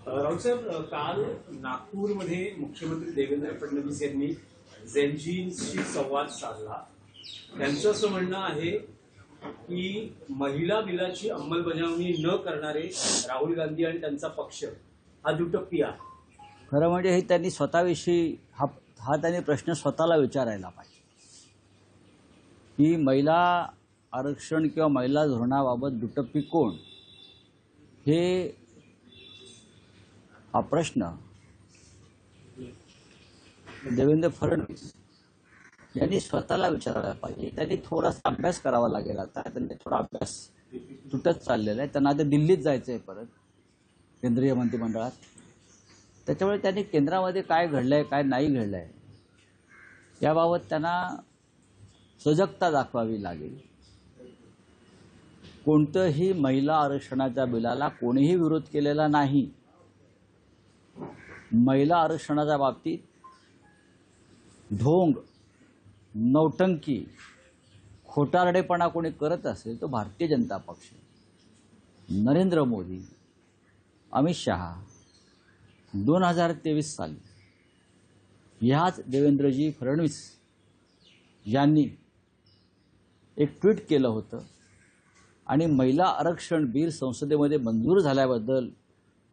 राऊत साहेब, काल नागपूरमध्ये मुख्यमंत्री देवेंद्र फडणवीस यांनी झेनझींशी संवाद साधला. त्यांचं असं म्हणणं आहे की महिला बिलाची अंमलबजावणी न करणारे राहुल गांधी आणि त्यांचा पक्ष हा दुटप्पी आहे. खरं म्हणजे हे त्यांनी स्वतःविषयी हा त्यांनी प्रश्न स्वतःला विचारायला पाहिजे की महिला आरक्षण किंवा महिला धोरणाबाबत दुटप्पी कोण, हे हा प्रश्न देवेंद्र फडणवीस यांनी स्वतःला विचारायला पाहिजे. त्यांनी थोडासा अभ्यास करावा लागेल. आता त्यांनी थोडा अभ्यास तुटत चाललेला आहे. त्यांना आता दिल्लीत जायचं आहे परत केंद्रीय मंत्रिमंडळात. त्याच्यामुळे त्यांनी केंद्रामध्ये काय घडलंय काय नाही घडलंय याबाबत त्यांना सजगता दाखवावी लागेल. कोणतंही महिला आरक्षणाच्या बिलाला कोणीही विरोध केलेला नाही. महिला आरक्षणाच्या बाबतीत ढोंग, नौटंकी, खोटारडेपणा कोणी करत असेल तो भारतीय जनता पक्ष, नरेंद्र मोदी, अमित शहा. 2023 साली ह्याच देवेंद्रजी फडणवीस यांनी एक ट्विट केलं होतं आणि महिला आरक्षण बिल संसदेमध्ये मंजूर झाल्याबद्दल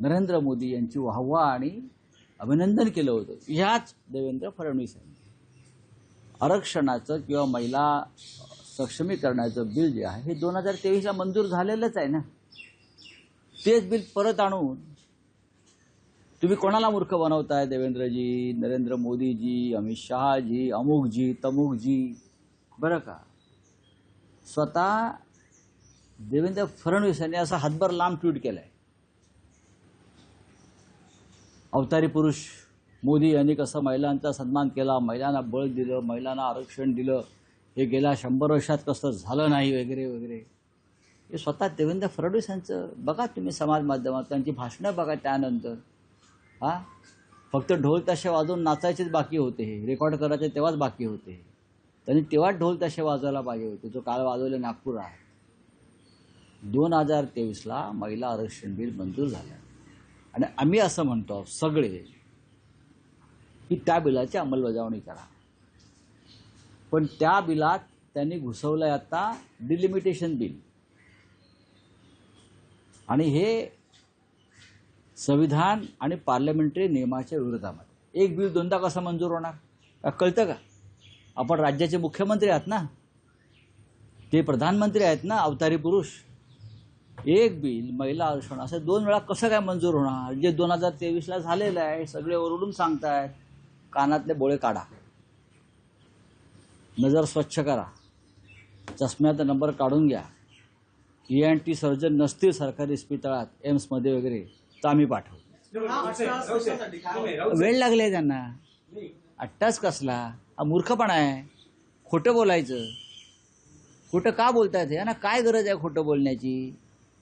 नरेंद्र मोदी यांची वाहवा आणि अभिनंदन केलं होतं. ह्याच देवेंद्र फडणवीस यांनी आरक्षणाचं किंवा महिला सक्षमीकरणाचं बिल जे आहे हे 2023ला मंजूर झालेलंच आहे ना. तेच बिल परत आणून तुम्ही कोणाला मूर्ख बनवताय? देवेंद्रजी, नरेंद्र मोदीजी, अमित शहाजी, अमुकजी तमुकजी. बरं का, स्वतः देवेंद्र फडणवीस यांनी असा हातभर लांब ट्विट केलाय. अवतारी पुरुष मोदी यांनी कसं महिलांचा सन्मान केला, महिलांना बळ दिलं, महिलांना आरक्षण दिलं, हे गेल्या 100 वर्षात कसं झालं नाही वगैरे वगैरे. हे स्वतः देवेंद्र फडणवीस यांचं बघा तुम्ही समाज माध्यमात त्यांची भाषणं बघा. त्यानंतर फक्त ढोल ताशे वाजवून नाचायचेच बाकी होते, हे रेकॉर्ड करायचे तेव्हाच बाकी होते. त्यांनी तेव्हाच ढोल ताशे वाजवायला पाहिजे होते, जो काल वाजवले नागपुरात. 2023ला महिला आरक्षण बिल मंजूर झालं आणि आम्ही असं म्हणतो सगळे की त्या बिलाची अंमलबजावणी करा. पण त्या बिलात त्यांनी घुसवलंय आता डिलिमिटेशन बिल. आणि हे संविधान आणि पार्लमेंटरी नियमाच्या विरोधामध्ये. एक बिल दोनदा कसं मंजूर होणार कळतं का? आपण राज्याचे मुख्यमंत्री आहात ना, ते प्रधानमंत्री आहेत ना, अवतारी पुरुष. एक बिल महिला आरक्षण असं 2 वेळा कसं काय मंजूर होणार? जे 2023ला झालेलं आहे. सगळे ओरडून सांगतायत. कानातले बोळे काढा, नजर स्वच्छ करा, चष्म्याचा नंबर काढून घ्या. ENT सर्जन नसतील सरकारी इस्पितळात, एम्समध्ये वगैरे, तर आम्ही पाठवू. वेळ लागले त्यांना. अट्टाच कसला हा मूर्खपणा आहे. खोटं बोलायचं. खोटं का बोलतायत हे ना? काय गरज आहे खोटं बोलण्याची?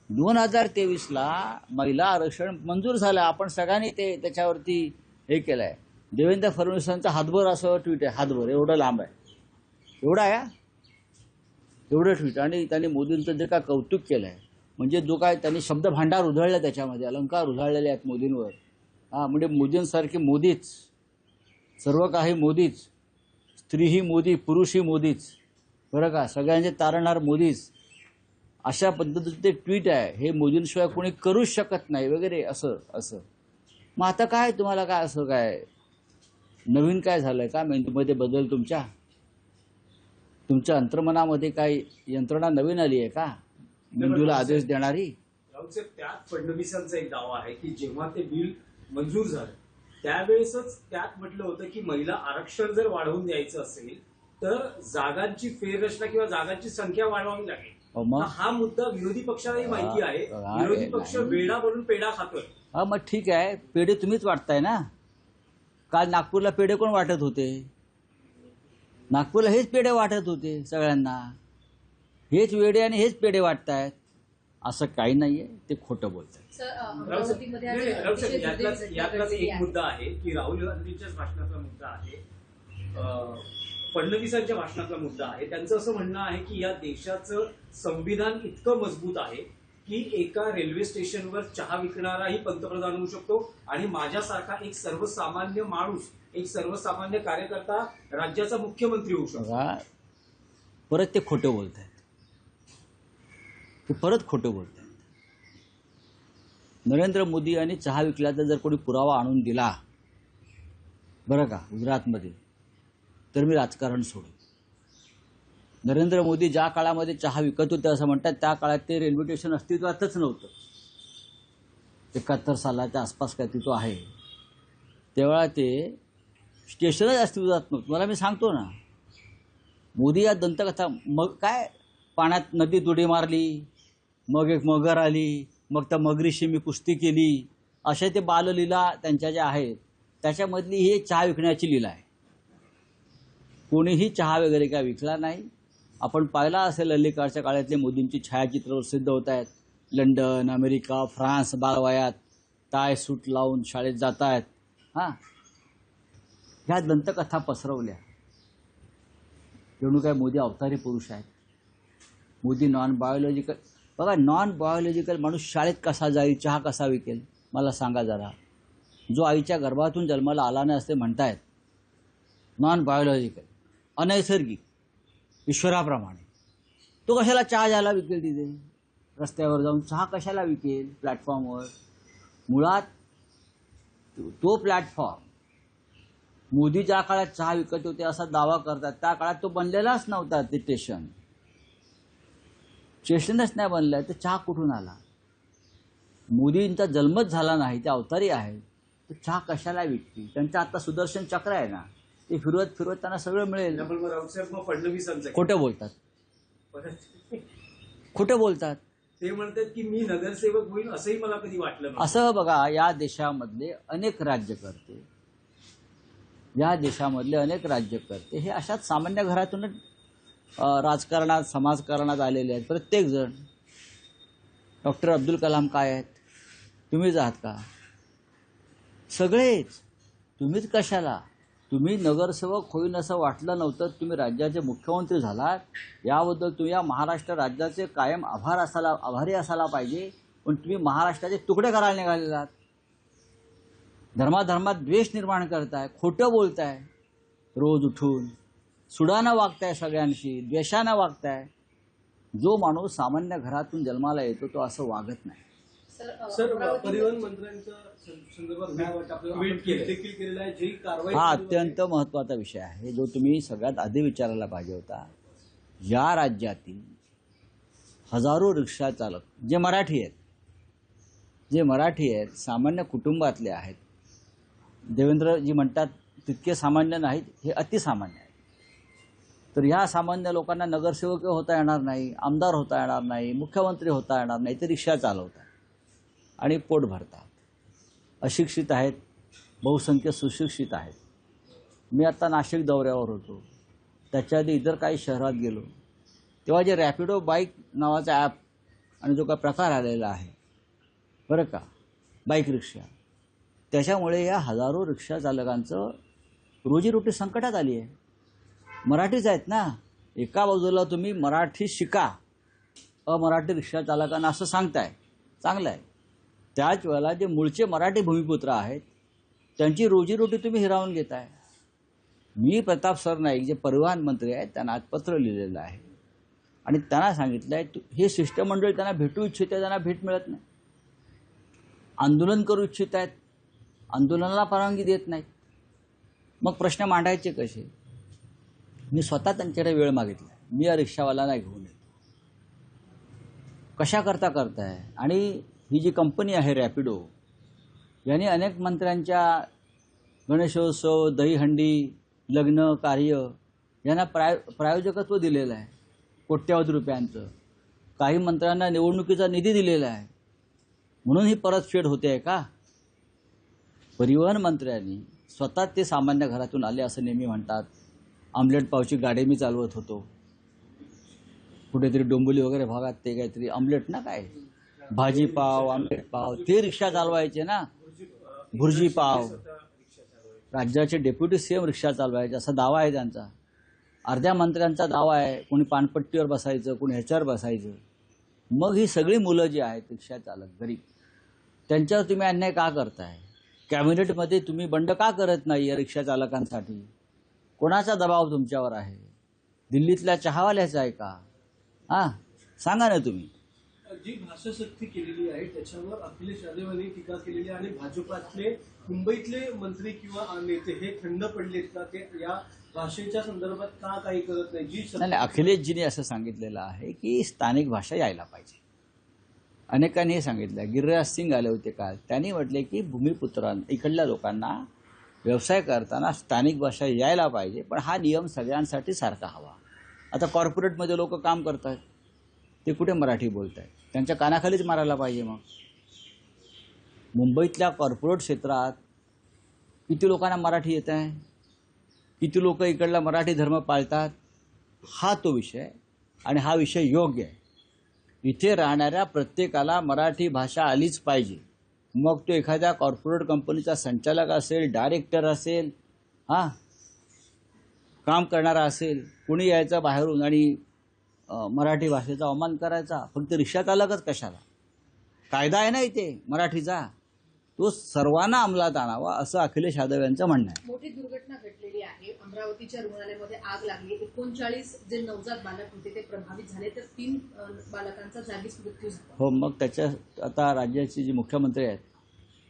2023ला महिला आरक्षण मंजूर झालं. आपण सगळ्यांनी त्याच्यावरती हे केलंय. देवेंद्र फडणवीसांचा हातभर असं ट्विट आहे, हातभर एवढं लांब आहे, एवढं आहे, एवढं ट्विट. आणि त्यांनी मोदींचं जे काय कौतुक केलंय, म्हणजे जो काय त्यांनी शब्द भांडार उधळलं, त्याच्यामध्ये अलंकार उधळलेले आहेत मोदींवर. म्हणजे मोदींसारखी मोदीच, सर्व काही मोदीच, स्त्रीही मोदी, पुरुषही मोदीच. बरं का, सगळ्यांचे तारणहार मोदीच. अशा पद्धतीचं ते ट्विट आहे. हे मोदींशिवाय कोणी करूच शकत नाही वगैरे असं असं. मग आता काय तुम्हाला काय असं काय नवीन काय झालंय का? मेंदूमध्ये बदल तुमच्या अंतर्मनामध्ये काही यंत्रणा नवीन आली आहे का मेंदूला आदेश देणारी? राऊतसाहेब, त्यात फडणवीसांचा एक दावा आहे की जेव्हा ते बिल मंजूर झालं त्यावेळेसच त्यात म्हटलं होतं की महिला आरक्षण जर वाढवून द्यायचं असेल तर जागांची फेररचना किंवा जागांची संख्या वाढवावी लागेल. हा मुद्दा विरोधी पक्षालाही माहिती आहे. विरोधी पक्ष वेडा बनून पेढा खातोय. मग ठीक आहे, पेढे तुम्हीच वाटताय ना. काल नागपूरला पेढे कोण वाटत होते? नागपूरला हेच पेढे वाटत होते सगळ्यांना. हेच वेडे आणि हेच पेढे वाटतायत. असं काही नाहीये, ते खोटं बोलतात. यातलाच एक मुद्दा आहे की राहुल गांधींच्याच भाषणातला मुद्दा आहे, फडणवीसांच्या भाषणातला मुद्दा आहे. त्यांचं असं म्हणणं आहे की या देशाचं संविधान इतकं मजबूत आहे की एका रेल्वे स्टेशनवर चहा विकणाराही पंतप्रधान होऊ शकतो आणि माझ्यासारखा एक सर्वसामान्य माणूस, एक सर्वसामान्य कार्यकर्ता राज्याचा मुख्यमंत्री होऊ शकतो. बघा, परत ते खोटं बोलत आहेत. ते परत खोटं बोलत आहेत. नरेंद्र मोदी यांनी चहा विकल्याचा जर कोणी पुरावा आणून दिला बरं का गुजरातमध्ये, तर मी राजकारण सोडेन. नरेंद्र मोदी ज्या काळामध्ये चहा विकत होते असं म्हणतात, त्या काळात ते रेल्वे स्टेशन अस्तित्वातच नव्हतं. 71 सालाच्या आसपास काय तो आहे, तेव्हा ते स्टेशनच अस्तित्वात नव्हतं. मला मी सांगतो ना, मोदी या दंतकथा, मग काय पाण्यात नदीत उडी मारली, मग एक मगर आली, मग त्या मगरीशी मी कुस्ती केली, अशा ते बाललीला त्यांच्या ज्या आहेत त्याच्यामधली ही चहा विकण्याची लीला आहे. कोणीही चहा वगैरे काय विकला नाही. आपण पाहिला असेल अलीकडच्या काळातले मोदींची छायाचित्र प्रसिद्ध होत आहेत. लंडन, अमेरिका, फ्रान्स बालवयात टाय सूट लावून शाळेत जात आहेत. हां, ह्या दंतकथा पसरवल्या जणू काय मोदी अवतारी पुरुष आहेत. Modi non biological. बघा, नॉन बायोलॉजिकल माणूस शाळेत कसा जाईल, चहा कसा विकेल, मला सांगा जरा. जो आईच्या गर्भातून जन्माला आला नाही असे म्हणतायत, नॉन बायोलॉजिकल, अनैसर्गिक, ईश्वराप्रमाणे, तो कशाला चहा घ्यायला विकेल तिथे? रस्त्यावर जाऊन चहा कशाला विकेल प्लॅटफॉर्मवर? मुळात तो प्लॅटफॉर्म मोदी ज्या काळात चहा विकत होते असा दावा करतात, त्या काळात तो बनलेलाच नव्हता. ते स्टेशनच नाही बनलं, तर चहा कुठून आला? मोदींचा जन्मच झाला नाही, ते अवतारी आहेत, तर चहा कशाला विकतील? त्यांचं आता सुदर्शन चक्र आहे ना, ते फिरवत फिरवत त्यांना सगळं मिळेल. फडणवीसांचं खोटं बोलतात, खोटं बोलतात. ते म्हणतात की मी नगरसेवक होईल, असंही मला कधी वाटलं नव्हतं. असं बघा, या देशामधले अनेक राज्यकर्ते हे अशाच सामान्य घरातूनच राजकारणात, समाजकारणात आलेले आहेत. प्रत्येकजण. डॉक्टर अब्दुल कलाम काय आहेत? तुम्हीच आहात का? सगळेच. तुम्हीच कशाला? तुम्ही नगरसेवक होईन असं वाटलं नव्हतं, तुम्ही राज्याचे मुख्यमंत्री झालात, याबद्दल तुम्ही या महाराष्ट्र राज्याचे कायम आभारी असायला पाहिजे. पण तुम्ही महाराष्ट्राचे तुकडे करायला निघालेलात. धर्माधर्मात द्वेष निर्माण करताय, खोटं बोलताय, रोज उठून सुडानं वागताय, सगळ्यांशी द्वेषानं वागताय. जो माणूस सामान्य घरातून जन्माला येतो तो असं वागत नाही. सर, परिवहन मंत्र्यांच्या संदर्भात काय वाटतं आपल्याला? देखील केलेला आहे, जी कारवाई हा अत्यंत महत्त्वाचा विषय आहे, जो तुम्ही सगळ्यात आधी विचारायला पाहिजे होता. या राज्यातील हजारो रिक्षा चालक जे मराठी आहेत, सामान्य कुटुंबातले आहेत. देवेंद्रजी म्हणतात तितके सामान्य नाहीत, हे अतिसामान्य आहेत. तर ह्या सामान्य लोकांना नगरसेवक होता येणार नाही, आमदार होता येणार नाही, मुख्यमंत्री होता येणार नाही, ते रिक्षा चालवतात आणि पोट भरतात. अशिक्षित आहेत, बहुसंख्य सुशिक्षित आहेत. मी आता नाशिक दौऱ्यावर होतो, त्याच्या आधी इतर काही शहरात गेलो, तेव्हा जे रॅपिडो बाईक नावाचा ॲप आणि जो काय प्रकार आलेला आहे बरं का, बाईक रिक्षा, त्याच्यामुळे या हजारो रिक्षा चालकांचं रोजीरोटी संकटात आली आहे. मराठीच आहेत ना. एका बाजूला तुम्ही मराठी शिका, अमराठी रिक्षा चालकांना असं सांगताय, चांगलं आहे. त्याच वेळेला जे मूळचे मराठी भूमिपुत्र आहेत त्यांची रोजीरोटी तुम्ही हिरावून घेताय. मी प्रताप सरनाईक जे परिवहन मंत्री आहेत त्यांना आज पत्र लिहिलेलं आहे आणि त्यांना सांगितलं आहे हे शिष्टमंडळ त्यांना भेटू इच्छित आहे, त्यांना भेट मिळत नाही. आंदोलन करू इच्छित आहेत, आंदोलनाला परवानगी देत नाहीत. मग प्रश्न मांडायचे कसे? मी स्वतः त्यांच्याकडे वेळ मागितला, मी या रिक्षावाल्याला घेऊन येतो. कशा करताय? आणि ही जी कंपनी आहे रॅपिडो, यांनी अनेक मंत्र्यांच्या गणेशोत्सव, दहीहंडी, लग्न कार्य यांना प्रायोजकत्व दिलेलं आहे कोट्यवधी रुपयांचं. काही मंत्र्यांना निवडणुकीचा निधी दिलेला आहे. म्हणून ही परतफेड होते आहे का? परिवहन मंत्र्यांनी स्वतः ते सामान्य घरातून आले असं नेहमी म्हणतात. आमलेट पावची गाडी मी चालवत होतो कुठेतरी डोंबिवली वगैरे भागात, ते काहीतरी आमलेट ना काय, भाजी पाव, आमलेट पाव, ते रिक्षा चालवायचे ना. भुर्जी पाव. राज्याचे डेप्युटी सीएम रिक्षा चालवायचे असा दावा आहे त्यांचा. अर्ध्या मंत्र्यांचा दावा आहे कोणी पानपट्टीवर बसायचं, कोणी ह्याच्यावर बसायचं. मग ही सगळी मुलं जी आहेत रिक्षा चालक गरीब, त्यांच्यावर तुम्ही अन्याय का करताय? कॅबिनेटमध्ये तुम्ही बंड का करत नाही या रिक्षा चालकांसाठी? कोणाचा दबाव तुमच्यावर आहे? दिल्लीतल्या चहावाल्याचा आहे का? हां, सांगा ना तुम्ही. जी भाषाशक्ती केलेली आहे त्याच्यावर अखिलेश यादव यांनी टीका केलेली आहे आणि भाजपातले मुंबईतले मंत्री किंवा नेते हे थंड पडलेत का? ते या भाषेच्या संदर्भात का काही करत नाही? नाही, अखिलेशजींनी असं सांगितलेलं आहे की स्थानिक भाषा यायला पाहिजे. अनेकांनी हे सांगितलं. गिरिराज सिंग आले होते काल, त्यांनी म्हटले की भूमिपुत्रांना, इकडल्या लोकांना व्यवसाय करताना स्थानिक भाषा यायला पाहिजे, पण हा नियम सगळ्यांसाठी सारखा हवा. आता कॉर्पोरेटमध्ये लोक काम करतात, ते कुठे मराठी बोलत आहेत? त्यांच्या कानाखालीच मारायला पाहिजे. मग मुंबईतल्या कॉर्पोरेट क्षेत्रात किती लोकांना मराठी येत आहे? किती लोक इकडला मराठी धर्म पाळतात? हा तो विषय, आणि हा विषय योग्य आहे. इथे राहणाऱ्या प्रत्येकाला मराठी भाषा आलीच पाहिजे. मग तो एखाद्या कॉर्पोरेट कंपनीचा संचालक असेल, डायरेक्टर असेल, हां, काम करणारा असेल, कुणी यायचं बाहेरून आणि मराठी भाषेचा अवमान करायचा. फक्त रिक्षा चालकच कशाला? कायदा आहे ना इथे मराठीचा, तो सर्वांना अंमलात आणावा, असं अखिलेश यादव यांचं म्हणणं आहे. मोठी दुर्घटना घडलेली आहे. अमरावतीच्या रुग्णालयामध्ये आग लागली. 39 जे नवजात बालक होते ते प्रभावित झाले, तर 3 बालकांचा जागीच मृत्यू झाला. हो, मग त्याच्या आता राज्याचे जे मुख्यमंत्री आहेत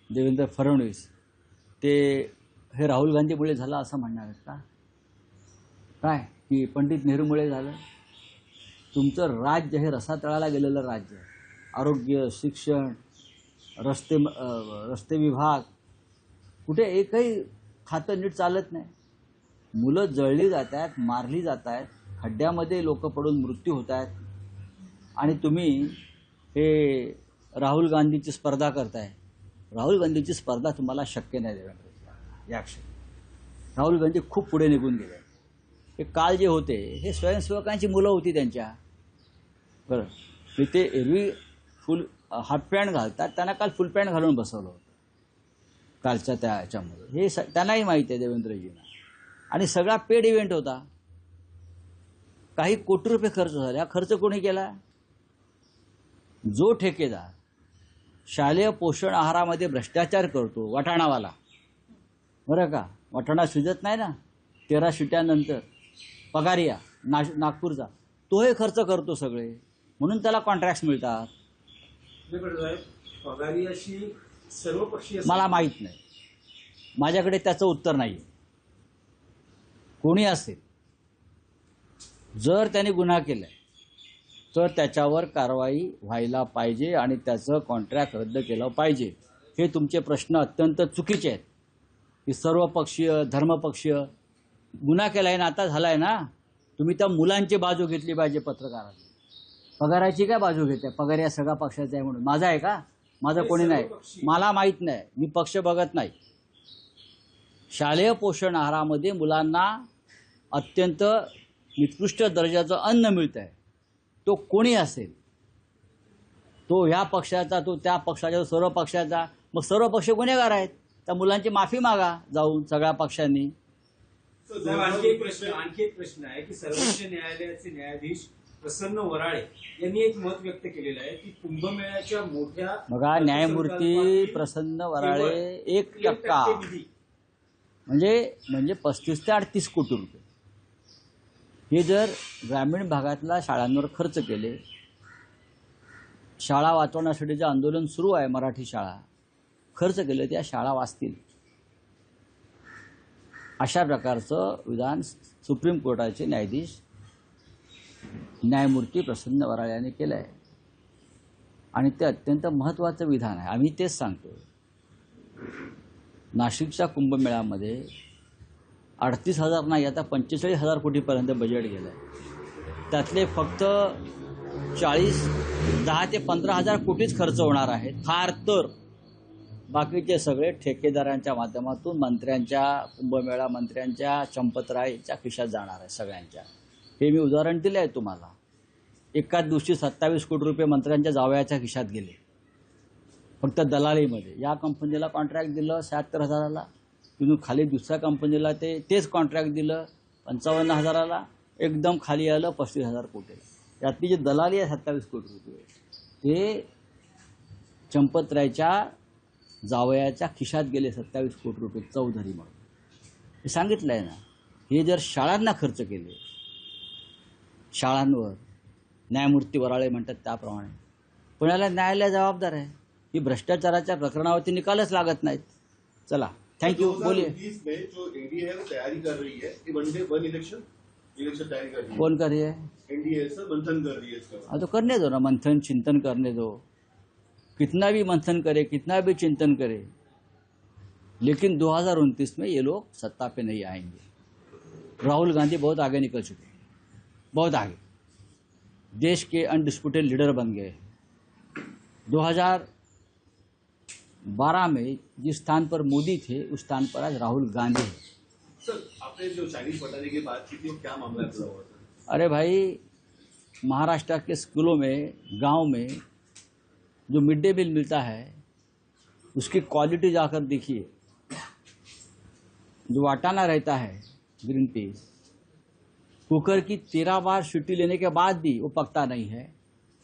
देवेंद्र फडणवीस, ते हे राहुल गांधीमुळे झालं असं म्हणणार आहेत का? काय की पंडित नेहरूमुळे झालं? तुमचं राज्य हे रसातळाला गेलेलं राज्य आहे. आरोग्य, शिक्षण, रस्ते विभाग, कुठे एकही खातं नीट चालत नाही. मुलं जळली जात आहेत, मारली जात आहेत, खड्ड्यामध्ये लोक पडून मृत्यू होत आहेत, आणि तुम्ही हे राहुल गांधीची स्पर्धा करताय. राहुल गांधीची स्पर्धा तुम्हाला शक्य नाही देवेंद्र. या क्षणी राहुल गांधी खूप पुढे निघून गेले. हे काल जे होते हे स्वयंसेवकांची मुलं होती त्यांच्या. बरं, ते एरवी फुल हाफ पॅन्ट घालतात, त्यांना काल फुल पॅन्ट घालून बसवलं होतं कालच्या त्या ह्याच्यामध्ये. हे त्यांनाही माहिती आहे देवेंद्रजींना. आणि सगळा पेड इव्हेंट होता. काही कोटी रुपये खर्च झाले. हा खर्च कोणी केला? जो ठेकेदार शालेय पोषण आहारामध्ये भ्रष्टाचार करतो, वाटाणावाला, बरं का, वाटाणा शिजत नाही ना 13 शिट्यानंतर, पगारिया नागपूरचा, तो हे खर्च करतो सगळे, म्हणून त्याला कॉन्ट्रॅक्ट्स मिळतात. पगारियाशी सर्वपक्षीय मला माहीत नाही, माझ्याकडे त्याचं उत्तर नाही. कोणी असेल, जर त्याने गुन्हा केलाय तर त्याच्यावर कारवाई व्हायला पाहिजे आणि त्याचं कॉन्ट्रॅक्ट रद्द केलं पाहिजे. हे तुमचे प्रश्न अत्यंत चुकीचे आहेत की सर्वपक्षीय, धर्मपक्षीय. गुन्हा केलाय ना, आता झालाय ना, तुम्ही त्या मुलांची बाजू घेतली पाहिजे. पत्रकारांनी पगाराची काय बाजू घेते? पगार या सगळ्या पक्षाचा आहे म्हणून. माझा आहे का? माझं कोणी नाही, मला माहीत नाही, मी पक्ष बघत नाही. शालेय पोषण आहारामध्ये मुलांना अत्यंत निकृष्ट दर्जाचं अन्न मिळत आहे. तो कोणी असेल, तो ह्या पक्षाचा, तो त्या पक्षाचा, तो सर्व पक्षाचा, मग सर्व पक्ष गुन्हेगार आहेत. त्या मुलांची माफी मागा जाऊन सगळ्या पक्षांनी. आणखी एक प्रश्न आहे की सर्वोच्च न्यायालयाचे न्यायाधीश प्रसन्न वराळे यांनी एक मत व्यक्त केलेलं आहे की कुंभमेळ्याच्या मोठ्या, बघा, न्यायमूर्ती प्रसन्न वराळे 1% म्हणजे 35 ते 38 कोटी रुपये हे जर ग्रामीण भागातल्या शाळांवर खर्च केले, शाळा वाचवण्यासाठी जे आंदोलन सुरू आहे, मराठी शाळा खर्च केले, त्या शाळा वाचतील. अशा प्रकारचं विधान सुप्रीम कोर्टाचे न्यायाधीश न्यायमूर्ती प्रसन्न वराळे यांनी केलं आहे, आणि ते अत्यंत महत्त्वाचं विधान आहे. आम्ही तेच सांगतो. नाशिकच्या कुंभमेळ्यामध्ये 38,000 नाही, आता 45,000 कोटीपर्यंत बजेट गेलं आहे. त्यातले फक्त 10 ते 15,000 कोटीच खर्च होणार आहेत. फार तर बाकीचे सगळे ठेकेदारांच्या माध्यमातून मंत्र्यांच्या, कुंभमेळा मंत्र्यांच्या, चंपतरायच्या खिशात जाणार आहे सगळ्यांच्या. हे मी उदाहरण दिले आहे तुम्हाला. एकाच दिवशी 27 कोटी रुपये मंत्र्यांच्या जावयाच्या खिशात गेले फक्त दलालीमध्ये. या कंपनीला कॉन्ट्रॅक्ट दिलं 76,000ला, तिथून खाली दुसऱ्या कंपनीला तेच कॉन्ट्रॅक्ट दिलं 55,000ला, एकदम खाली आलं 35,000 कोटी. यातली जी दलाली आहे 27 कोटी रुपये, ते चंपतरायच्या जावयाच्या खिशात गेले 27 कोटी रुपये चौधरी म्हणून. हे सांगितलं आहे ना. हे जर शाळांना खर्च केले, शाळांवर न्यायमूर्ती वराळे म्हणतात त्याप्रमाणे, पण याला न्यायालय जबाबदार आहे. ही भ्रष्टाचाराच्या प्रकरणावरती निकालच लागत नाहीत. चला, थँक्यू. बोलिए. 2019 में जो एनडीए है वो तैयारी कर रही है कि वन इलेक्शन तैयारी कर रही है. कौन कर रही है? एनडीए सर मंथन कर रही है इसका. हाँ तो करने दो ना, मंथन चिंतन करने दो. कितना भी मंथन करे, कितना भी चिंतन करे, लेकिन 2029 में ये लोग सत्ता पे नहीं आएंगे. राहुल गांधी बहुत आगे निकल चुके हैं, बहुत आगे. देश के अनडिस्प्यूटेड लीडर बन गए. 2012 में जिस स्थान पर मोदी थे उस स्थान पर आज राहुल गांधी है. सर आपने जो चाइनीज बटाने की बात की थी वो क्या मामला पूरा हुआ था? अरे भाई, महाराष्ट्र के स्कूलों में, गांव में जो मिड डे मील मिलता है उसकी क्वालिटी जाकर देखिए. जो वाटाना रहता है ग्रीन पीस, कुकर की 13 बार सीटी लेने के बाद भी वो पकता नहीं है.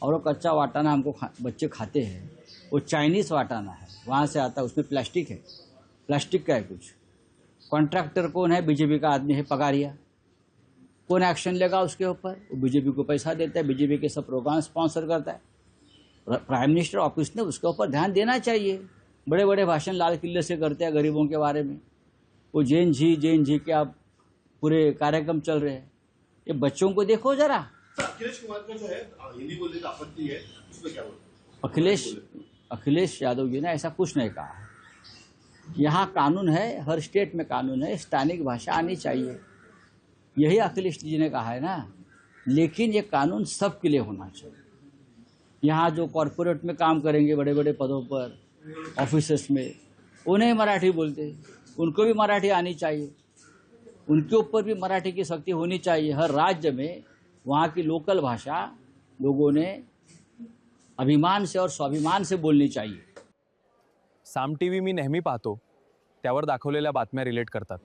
और वो कच्चा वाटाना हमको बच्चे खाते हैं. वो चाइनीज वाटाना है, वहाँ से आता है, उसमें प्लास्टिक है, प्लास्टिक का है कुछ. कॉन्ट्रैक्टर कौन है? बीजेपी का आदमी है, पगारिया. कौन एक्शन लेगा उसके ऊपर? वो बीजेपी को पैसा देता है, बीजेपी के सब प्रोग्राम स्पॉन्सर करता है. प्राइम मिनिस्टर ऑफिस ने उसके ऊपर ध्यान देना चाहिए. बड़े बड़े भाषण लाल किले से करते हैं गरीबों के बारे में. वो जैन जी के अब पूरे कार्यक्रम चल रहे हैं. ये बच्चों को देखो जरा. सर अखिलेश कुमार का जो है हिंदी बोलने का आपत्ति है, उसमें क्या बोलते? अखिलेश यादव जी ने ऐसा कुछ नहीं कहा. यहाँ कानून है, हर स्टेट में कानून है, स्थानिक भाषा आनी चाहिए, यही अखिलेश जी ने कहा है ना. लेकिन ये कानून सबके लिए होना चाहिए. यहाँ जो कॉरपोरेट में काम करेंगे बड़े बड़े पदों पर, ऑफिसेस में, उन्हें मराठी बोलते, उनको भी मराठी आनी चाहिए. उनके ऊपर भी मराठी की सख्ती होनी चाहिए. हर राज्य में वहाँ की लोकल भाषा लोगों ने अभिमान से और स्वाभिमान से बोलनी चाहिए. साम टीव्ही मी नेहमी पाहतो, त्यावर दाखवलेल्या बातम्या रिलेट करतात.